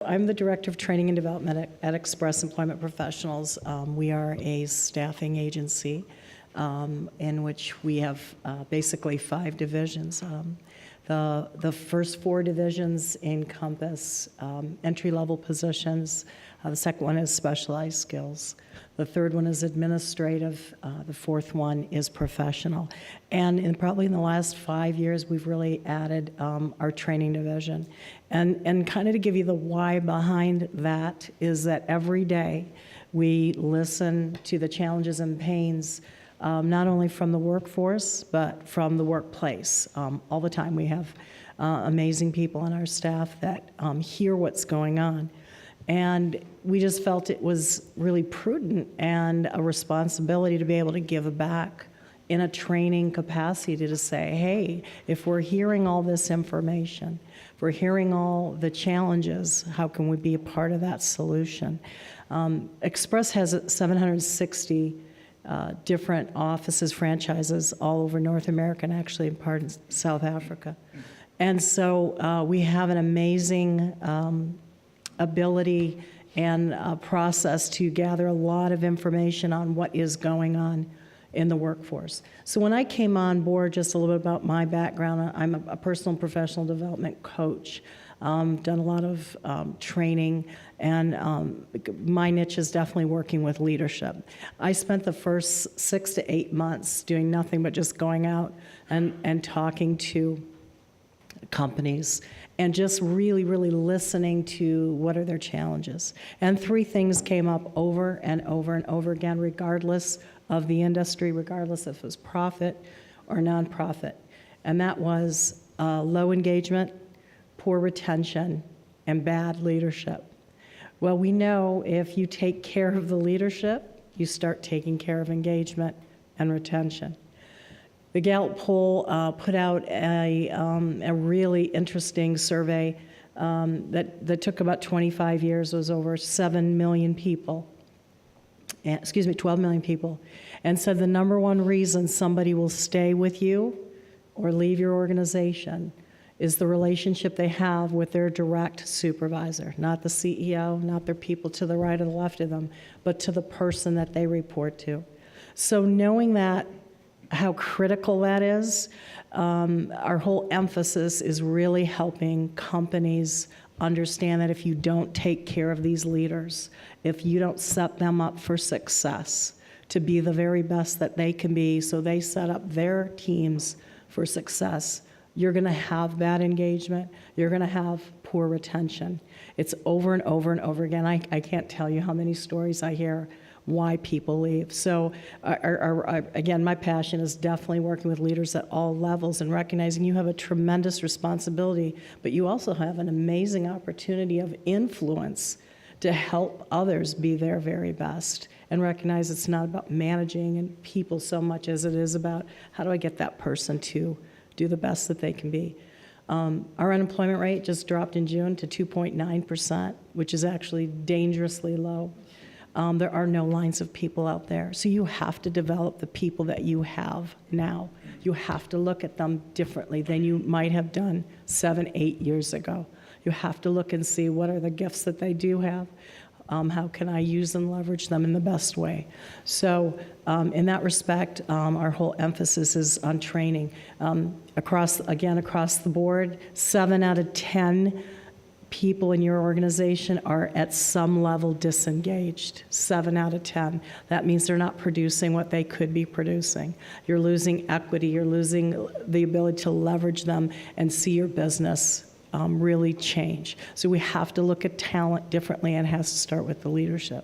I'm the Director of Training and Development at Express Employment Professionals. We are a staffing agency in which we have basically 5 divisions. The first 4 divisions encompass entry-level positions. The second one is specialized skills. The third one is administrative. The fourth one is professional. And probably in the last 5 years, we've really added our training division. And kind of to give you the why behind that is that every day we listen to the challenges and pains not only from the workforce, but from the workplace. All the time we have amazing people on our staff that hear what's going on. And we just felt it was really prudent and a responsibility to be able to give back in a training capacity to say, hey, if we're hearing all this information, if we're hearing all the challenges, how can we be a part of that solution? Express has 760 different offices, franchises all over North America and actually in part in South Africa. And so we have an amazing ability and process to gather a lot of information on what is going on in the workforce. So when I came on board, just a little bit about my background, I'm a personal and professional development coach. Done a lot of training, and my niche is definitely working with leadership. I spent the first 6 to 8 months doing nothing but just going out and talking to companies and just really listening to what are their challenges. And 3 things came up over and over and over again, regardless of the industry, regardless if it was profit or nonprofit. And that was low engagement, poor retention, and bad leadership. Well, we know if you take care of the leadership, you start taking care of engagement and retention. The Gallup poll put out a really interesting survey that took about 25 years. It was over 7 million people, 12 million people, and said the number one reason somebody will stay with you or leave your organization is the relationship they have with their direct supervisor, not the CEO, not their people to the right or the left of them, but to the person that they report to. So knowing that, how critical that is, our whole emphasis is really helping companies understand that if you don't take care of these leaders, if you don't set them up for success, to be the very best that they can be so they set up their teams for success, you're going to have bad engagement, you're going to have poor retention. It's over and over and over again. I can't tell you how many stories I hear why people leave. So again, my passion is definitely working with leaders at all levels and recognizing you have a tremendous responsibility, but you also have an amazing opportunity of influence to help others be their very best, and recognize it's not about managing and people so much as it is about how do I get that person to do the best that they can be. Our unemployment rate just dropped in June to 2.9%, which is actually dangerously low. There are no lines of people out there. So you have to develop the people that you have now. You have to look at them differently than you might have done 7, 8 years ago. You have to look and see what are the gifts that they do have. How can I use and leverage them in the best way? So in that respect, our whole emphasis is on training. Across the board, 7 out of 10 people in your organization are at some level disengaged. 7 out of 10. That means they're not producing what they could be producing. You're losing equity. You're losing the ability to leverage them and see your business really change. So we have to look at talent differently, and it has to start with the leadership.